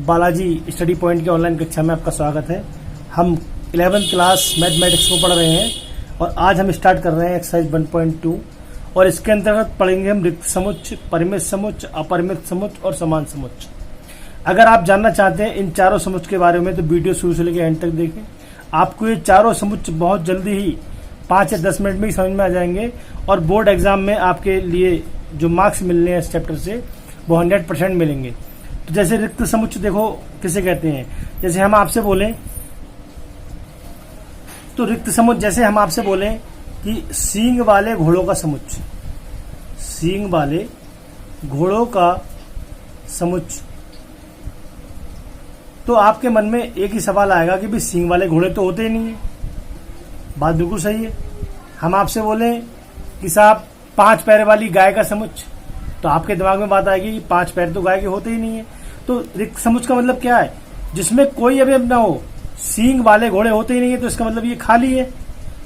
Balaji study point के online कक्षा में आपका स्वागत है। हम 11th क्लास मैथमेटिक्स को पढ़ रहे हैं और आज हम स्टार्ट कर रहे हैं एक्सरसाइज 1.2 और इसके अंतर्गत पढ़ेंगे हम रिक्त समुच्चय, परिमित समुच्चय, अपरिमित समुच्चय और समान समुच्चय। अगर आप जानना चाहते हैं इन चारों समुच्चय के बारे में तो वीडियो शुरू से लेकर एंड तक देखें। आपको ये चारों समुच्चय बहुत जल्दी ही 5 या 10 मिनट में ही समझ में आ जाएंगे और बोर्ड एग्जाम में आपके लिए जो मार्क्स मिलने हैं इस चैप्टर से वो 100% मिलेंगे। तो जैसे रिक्त समुच्चय देखो किसे कहते हैं। जैसे हम आपसे बोलें तो रिक्त समुच्चय, जैसे हम आपसे बोलें कि सींग वाले घोड़ों का समुच्चय, सींग वाले घोड़ों का समुच्चय, तो आपके मन में एक ही सवाल आएगा कि भाई सींग वाले घोड़े तो होते ही नहीं है। बात बिल्कुल सही है। हम आपसे बोलें कि साहब 5 पैर वाली गाय का समुच्चय, तो आपके दिमाग में बात आएगी कि 5 पैर तो गाय के होते ही नहीं है। तो रिक्त समुच्चय का मतलब क्या है? जिसमें कोई अवयव ना हो, सींग वाले घोड़े होते ही नहीं है, तो इसका मतलब ये खाली है।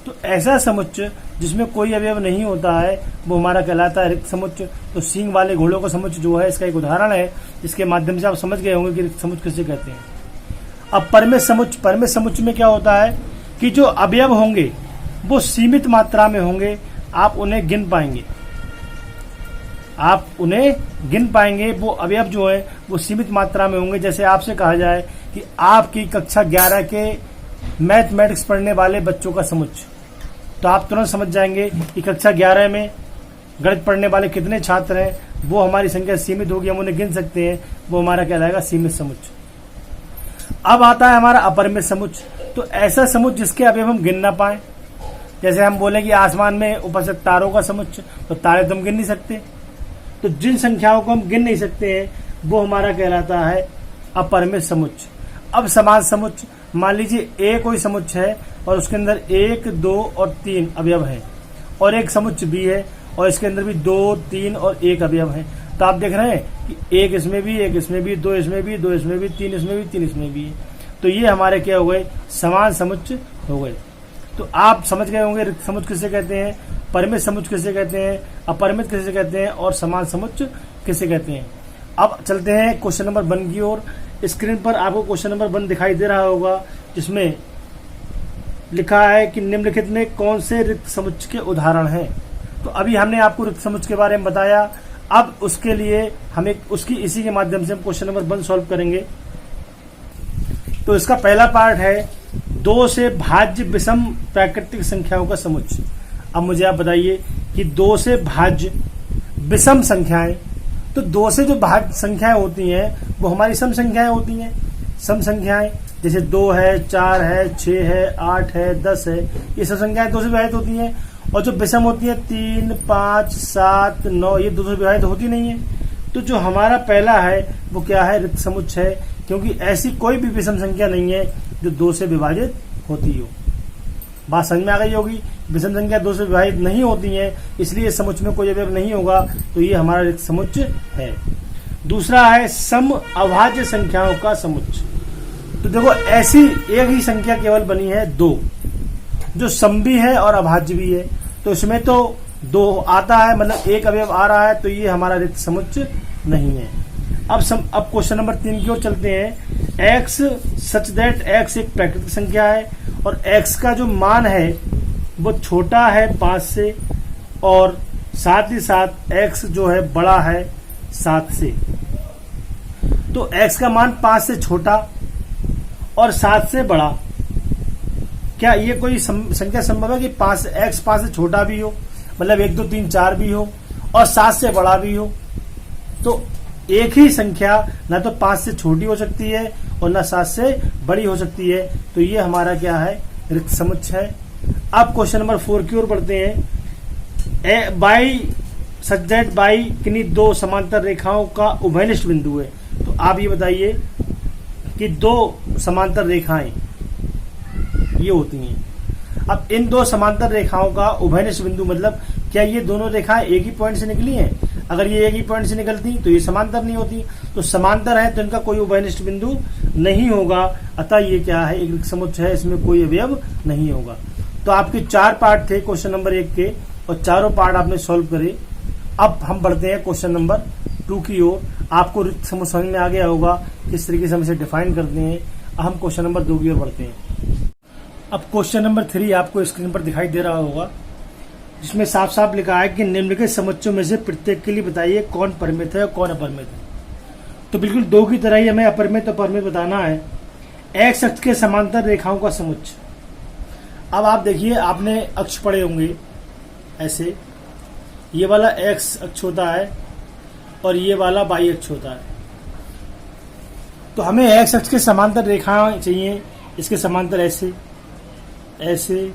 तो ऐसा समुच्चय जिसमें कोई अवयव नहीं होता है वो हमारा कहलाता है रिक्त समुच्चय। तो सींग वाले घोड़ों का समुच्चय जो है इसका एक उदाहरण है, जिसके माध्यम से आप समझ गए होंगे कि रिक्त समुच्चय किसे कहते हैं। अब परिमित समुच्चय, परिमित समुच्चय में क्या होता है कि जो अवयव होंगे वो सीमित मात्रा में होंगे, आप उन्हें गिन पाएंगे, आप उन्हें गिन पाएंगे। वो अवयव जो है वो सीमित मात्रा में होंगे। जैसे आपसे कहा जाए कि आपकी कक्षा 11 के मैथमेटिक्स पढ़ने वाले बच्चों का समुच्चय, तो आप तुरंत समझ जाएंगे कि कक्षा 11 में गणित पढ़ने वाले कितने छात्र हैं। वो हमारी संख्या सीमित होगी, हम उन्हें गिन सकते हैं, वो हमारा कहलाएगा सीमित समुच्चय। अब आता है हमारा अपरिमित समुच्चय। तो ऐसा समुच्चय जिसके अवयव हम गिन ना पाए। जैसे हम बोले कि आसमान में उपस्थित तारों का समुच्चय, तो तारे तो हम गिन नहीं सकते। तो जिन संख्याओं को हम गिन नहीं सकते हैं वो हमारा कहलाता है अपरिमित समुच्चय। अब समान समुच्चय, मान लीजिए ए कोई समुच्चय है और उसके अंदर 1, 2 और 3 अवयव हैं, और एक समुच्चय बी है और इसके अंदर भी 2, 3 और 1 अवयव हैं। तो आप देख रहे हैं कि 1 इसमें भी, 1 इसमें भी, 2 इसमें भी, 2 इसमें भी, 3 इसमें भी, 3 इसमें भी है। तो ये हमारे क्या हो गए? समान समुच्चय हो गए। तो आप समझ गए होंगे रिक्त समुच्चय किसे कहते हैं, परिमित समुच्चय किसे कहते हैं, अपरिमित किसे कहते हैं और समान समुच्चय किसे कहते हैं। अब चलते हैं क्वेश्चन नंबर 1 की ओर। स्क्रीन पर आपको क्वेश्चन नंबर 1 दिखाई दे रहा होगा, जिसमें लिखा है कि निम्नलिखित में कौन से रिक्त समुच्चय के उदाहरण हैं। तो अभी हमने आपको रिक्त समुच्चय के बारे में बताया। अब उसके लिए हम इसी के माध्यम से हम क्वेश्चन नंबर 1 सॉल्व करेंगे। तो इसका पहला पार्ट है 2 से भाज्य विषम प्राकृतिक संख्याओं का समुच्चय। अब मुझे आप बताइए कि 2 से भाज्य विषम संख्याएं, तो 2 से जो भाज्य संख्याएं होती हैं वो हमारी सम संख्याएं होती हैं। सम संख्याएं जैसे 2 है, 4 है, 6 है, 8 है, 10 है, ये सब संख्याएं 2 से विभाजित होती हैं। और जो विषम होती है 3, 5, 7, 9, ये 2 से विभाजित होती नहीं है। तो जो हमारा पहला है वो क्या है? रिक्त समुच्चय है, क्योंकि ऐसी कोई भी विषम संख्या नहीं है जो 2 से विभाजित होती हो। बात समझ में आ गई होगी। विषम संख्या 2 से विभाजित नहीं होती है, इसलिए समुच्चय में कोई अवयव नहीं होगा। तो ये हमारा रिक्त समुच्चय है। दूसरा है सम अभाज्य संख्याओं का समुच्चय। तो देखो ऐसी एक ही संख्या केवल बनी है 2, जो सम भी है और अभाज्य भी है। तो इसमें तो 2 आता है, मतलब एक अवयव आ रहा है, तो ये हमारा रिक्त समुच्चय नहीं है। अब क्वेश्चन नंबर 3 की ओर चलते हैं। x सच दैट x एक प्राकृतिक संख्या है और x का जो मान है वो छोटा है 5 से, और साथ ही साथ x जो है बड़ा है 7 से। तो x का मान 5 से छोटा और 7 से बड़ा, क्या ये कोई संख्या संभव है कि x 5 से छोटा भी हो, मतलब 1, 2, 3, 4 भी हो और 7 से बड़ा भी हो? तो एक ही संख्या ना तो 5 से छोटी हो सकती है और ना 7 से बड़ी हो सकती है। तो ये हमारा क्या है? रिक्त समुच्चय है। अब क्वेश्चन नंबर 4 की ओर बढ़ते हैं। बाई सच दैट बाई किन्हीं 2 समांतर रेखाओं का उभयनिष्ठ बिंदु है। तो आप ये बताइए कि 2 समांतर रेखाएं ये होती हैं। अब इन 2 समांतर रेखाओं का उभयनिष्ठ बिंदु मतलब क्या ये दोनों रेखाएं एक ही पॉइंट से निकली हैं? अगर ये एक ही पॉइंट से निकलती तो ये समांतर नहीं होती। तो समांतर है तो इनका कोई उभयनिष्ठ बिंदु नहीं होगा, अतः ये क्या है? एक रिक्त समुच्चय है, इसमें कोई अवयव नहीं होगा। तो आपके 4 पार्ट थे क्वेश्चन नंबर 1 के और चारों पार्ट आपने सॉल्व करे। अब हम बढ़ते हैं क्वेश्चन नंबर 2 की ओर। आपको समझ में आ गया होगा किस तरीके से हम इसे डिफाइन करते हैं। हम क्वेश्चन नंबर 2 की ओर बढ़ते हैं। अब क्वेश्चन नंबर 3 आपको स्क्रीन पर दिखाई दे रहा होगा, जिसमें साफ साफ लिखा है कि निम्नलिखित समुच्चयों में से प्रत्येक के लिए बताइए कौन परिमित है और कौन अपरिमित है। तो बिल्कुल 2 की तरह ही हमें अपरिमित और परिमित बताना है। एक्स अक्ष के समांतर रेखाओं का समुच्चय। अब आप देखिए, आपने अक्ष पढ़े होंगे ऐसे, ये वाला एक्स अक्ष होता है और ये वाला वाई अक्ष होता है। तो हमें एक्स अक्ष के समांतर रेखाएं चाहिए, इसके समांतर ऐसे ऐसे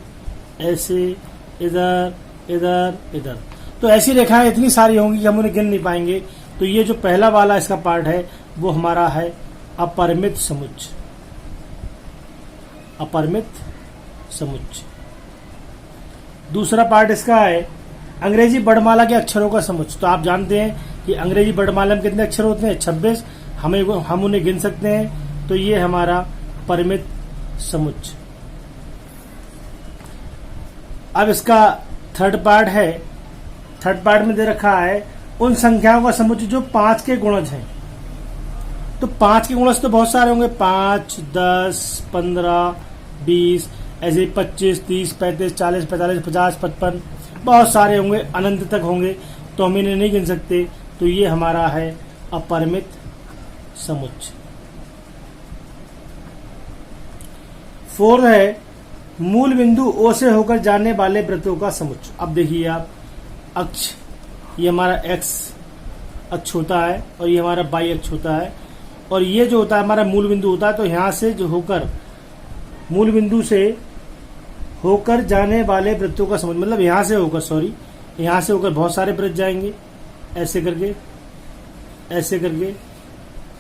ऐसे, इधर इधर इधर। तो ऐसी रेखाएं इतनी सारी होंगी कि हम उन्हें गिन नहीं पाएंगे। तो ये जो पहला वाला इसका पार्ट है वो हमारा है अपरिमित समुच्चय। अपरिमित समुच्चय। दूसरा पार्ट इसका है अंग्रेजी वर्णमाला के अक्षरों का समुच्चय। तो आप जानते हैं कि अंग्रेजी वर्णमाला में कितने अक्षर होते हैं? 26। हम उन्हें गिन सकते हैं। तो ये हमारा परिमित समुच्चय। अब इसका थर्ड पार्ट है। थर्ड पार्ट में दे रखा है उन संख्याओं का समुच्चय जो 5 के गुणज हैं। तो 5 के गुणज तो बहुत सारे होंगे, 5, 10, 15, 20, ऐसे 25, 30, 35, 40, 45, 50, 55, बहुत सारे होंगे, अनंत तक होंगे। तो हम इन्हें नहीं गिन सकते। तो ये हमारा है अपरिमित समुच्चय। 4 है मूल बिंदु ओ से होकर जाने वाले वृत्तों का समुच्चय। अब देखिए आप, अक्ष ये हमारा एक्स अक्ष होता है और ये हमारा वाई अक्ष होता है, और ये जो होता है हमारा मूल बिंदु होता है। तो यहां से जो होकर, मूल बिंदु से होकर जाने वाले वृत्तों का समुच्चय, मतलब यहां से होकर, यहां से होकर बहुत सारे वृत्त जाएंगे, ऐसे करके ऐसे करके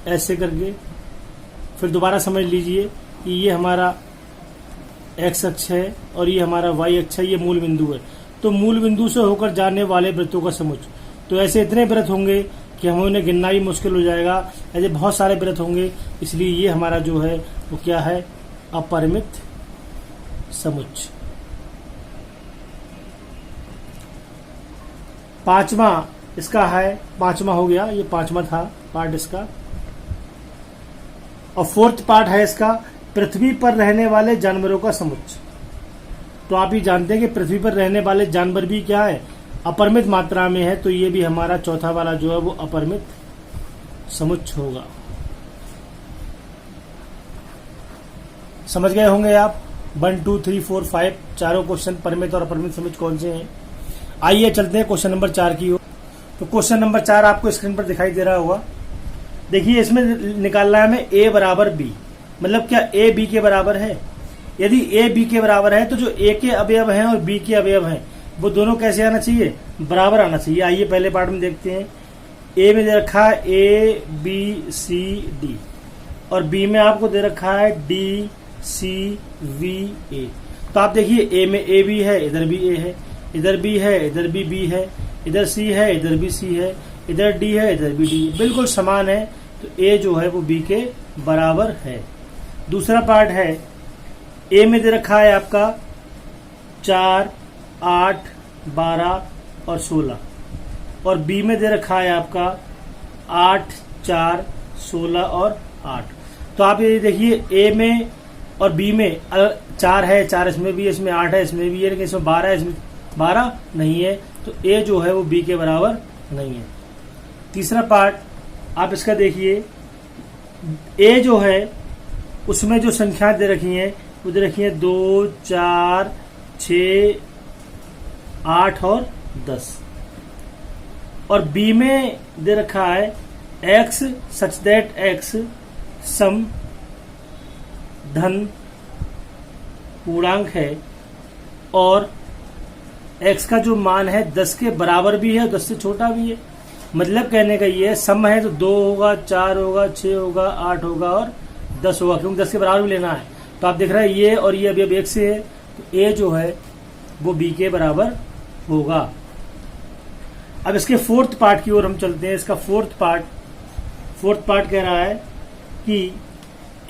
ऐसे करके। फिर दोबारा समझ लीजिए कि ये हमारा एक्स अक्ष है और ये हमारा वाई अक्ष है, ये मूल बिंदु है। तो मूल बिंदु से होकर जाने वाले वृत्तों का समुच्चय। तो ऐसे इतने वृत्त होंगे कि हमें उन्हें गिनना ही मुश्किल हो जाएगा। ऐसे बहुत सारे वृत्त होंगे, इसलिए ये हमारा जो है वो क्या है? अपरिमित समुच्चय। 5वां इसका है, 5वां हो गया, ये 5वां था पार्ट इसका। और 4th पार्ट है इसका पृथ्वी पर रहने वाले जानवरों का समुच्चय। तो आप ये जानते हैं कि पृथ्वी पर रहने वाले जानवर भी क्या है? अपरिमित मात्रा में है। तो ये भी हमारा चौथा वाला जो है वो अपरिमित समुच्चय होगा। समझ गए होंगे आप 1, 2, 3, 4, 5 चारों क्वेश्चन परिमित और अपरिमित समुच्चय कौन से हैं। आइए चलते हैं क्वेश्चन नंबर 4 की ओर। तो क्वेश्चन नंबर 4 आपको स्क्रीन पर दिखाई दे रहा होगा। देखिए, इसमें निकालना है हमें a बराबर b। मतलब क्या a b के बराबर है? यदि a b के बराबर है तो जो a के अवयव हैं और b के अवयव हैं वो दोनों कैसे आना चाहिए? बराबर आना चाहिए। आइए पहले पार्ट में देखते हैं। a में दे रखा है a b c d और b में आपको दे रखा है d c v a। तो आप देखिए, a में a भी है, इधर भी a है, इधर b है, इधर भी b है, इधर c है, इधर भी c है, इधर d है, इधर भी d है, बिल्कुल समान है। तो a जो है वो b के बराबर है। दूसरा पार्ट है, a में दे रखा है आपका 4, 8, 12 और 16 और b में दे रखा है आपका 8, 4, 16 और 8। तो आप ये देखिए, a में और b में 4 है, 4 इसमें भी है, इसमें 8 है, इसमें भी है, लेकिन इसमें 12 है, इसमें 12 नहीं है। तो a जो है वो b के बराबर नहीं है। तीसरा पार्ट आप इसका देखिए, a जो है उसमें जो संख्या दे रखी है वो दे रखी है 2, 4, 6, 8 और 10 और b में दे रखा है x सच दैट x सम धन पूर्णांक है और x का जो मान है 10 के बराबर भी है और 10 से छोटा भी है। मतलब कहने का ये सम है तो 2 होगा, 4 होगा, 6 होगा, 8 होगा और 10 होगा, क्योंकि 10 के बराबर भी लेना है। तो आप देख रहे हैं ये और ये अभी अब 1 से है, तो a जो है वो b के बराबर होगा। अब इसके 4th पार्ट की ओर हम चलते हैं। इसका 4th पार्ट कह रहा है कि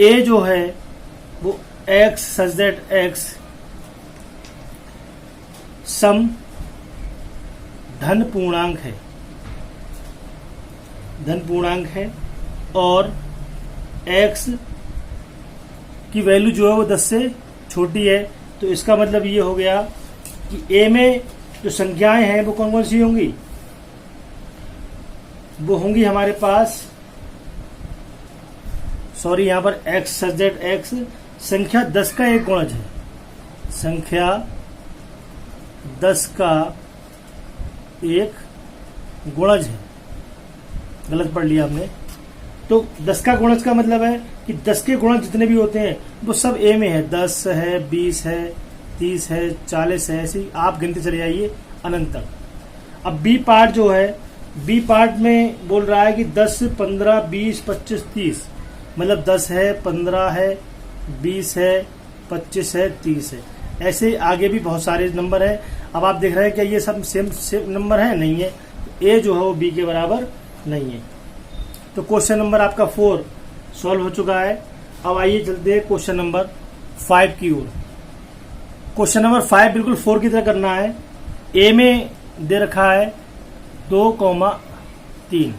a जो है वो x सच दैट x सम धन पूर्णांक है। धन पूर्णांक है और x की वैल्यू जो है वो 10 से छोटी है। तो इसका मतलब ये हो गया कि a में जो संख्याएं हैं वो कौन कौन सी होंगी, वो होंगी हमारे पास, सॉरी यहां पर x सच दैट x संख्या 10 का एक गुणज है, संख्या 10 का एक गुणज है, गलत पढ़ लिया हमने। तो 10 का गुणज का मतलब है कि 10 के गुणज जितने भी होते हैं वो सब a में है, 10 है, 20 है, 30 है, 40 है, ऐसे आप गिनते चले जाइए अनंत तक। अब बी पार्ट जो है, बी पार्ट में बोल रहा है कि 10, 15, 20, 25, 30, मतलब 10 है, 15 है, 20 है, 25 है, 30 है, ऐसे आगे भी बहुत सारे नंबर हैं। अब आप देख रहे हैं कि ये सब सेम नंबर है, नहीं है, ए जो है वो बी के बराबर नहीं है। तो क्वेश्चन नंबर आपका 4 सॉल्व हो चुका है। अब आइए चलते हैं क्वेश्चन नंबर 5 की ओर। क्वेश्चन नंबर 5 बिल्कुल 4 की तरह करना है। ए में दे रखा है 2,3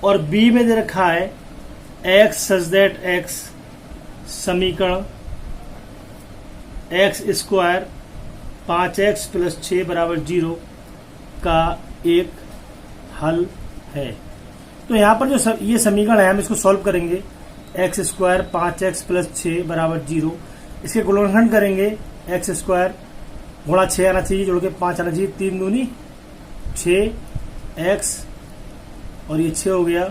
और बी में दे रखा है x सच दैट x समीकरण x स्क्वायर 5x प्लस 6 बराबर 0 का एक हल है। तो यहाँ पर जो ये समीकरण है हम इसको सॉल्व करेंगे। x स्क्वायर 5x प्लस 6 बराबर 0, इसके गुणनखंड करेंगे, x स्क्वायर गुणा 6 आना चाहिए, जोड़ के 5 आना चाहिए, 3 दूनी 6x और ये 6 हो गया,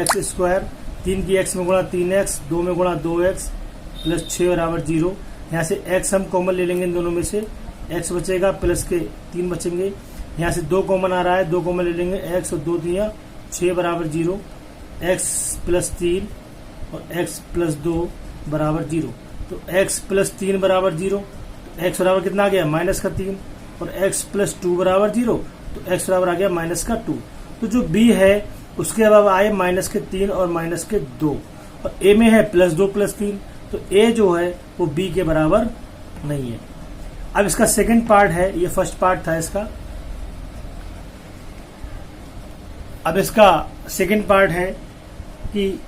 x स्क्वायर 3 की x में गुणा 3x, 2 में गुणा 2x प्लस 6 बराबर 0। यहाँ से x हम कॉमन ले लेंगे इन दोनों में से, x बचेगा प्लस के 3 बचेंगे, यहाँ से 2 कॉमन आ रहा है, 2 कॉमन ले लेंगे, x और 2 दिया 6 बराबर 0, x प्लस 3 और x प्लस 2 बराबर 0। तो x प्लस 3 बराबर 0, तो x बराबर कितना आ गया माइनस का 3, और x प्लस 2 बराबर 0, तो x बराबर आ गया माइनस का 2। तो जो b है उसके अब आए माइनस के 3 और माइनस के 2, और a में है प्लस 2 प्लस 3, तो a जो है वो b के बराबर नहीं है। अब इसका सेकंड पार्ट है, ये फर्स्ट पार्ट था इसका, अब इसका सेकंड पार्ट है कि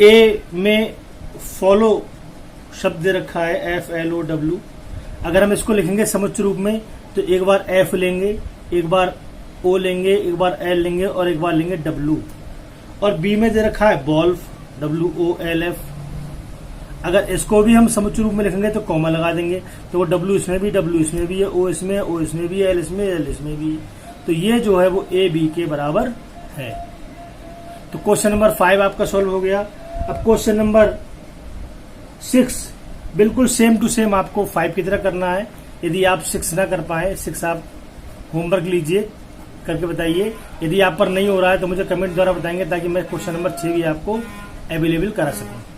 a में फॉलो शब्द दे रखा है FLOW। अगर हम इसको लिखेंगे समुच्चय रूप में तो एक बार F लेंगे, एक बार O लेंगे, एक बार L लेंगे और एक बार लेंगे W। और B में दे रखा है बॉल्फ WOLF। अगर इसको भी हम समुच्चय रूप में लिखेंगे तो कॉमा लगा देंगे, तो वो W इसमें भी, W इसमें भी है, O इसमें, O इसमें भी है, L इसमें, L इसमें भी है। तो ये जो है वो A B के बराबर है। तो क्वेश्चन नंबर 5 आपका सॉल्व हो गया। अब क्वेश्चन नंबर 6 बिल्कुल सेम टू सेम आपको 5 की तरह करना है। यदि आप 6 ना कर पाए, 6 आप होमवर्क लीजिए, करके बताइए। यदि आप पर नहीं हो रहा है तो मुझे कमेंट द्वारा बताएंगे, ताकि मैं क्वेश्चन नंबर 6 भी आपको अवेलेबल करा सकूं।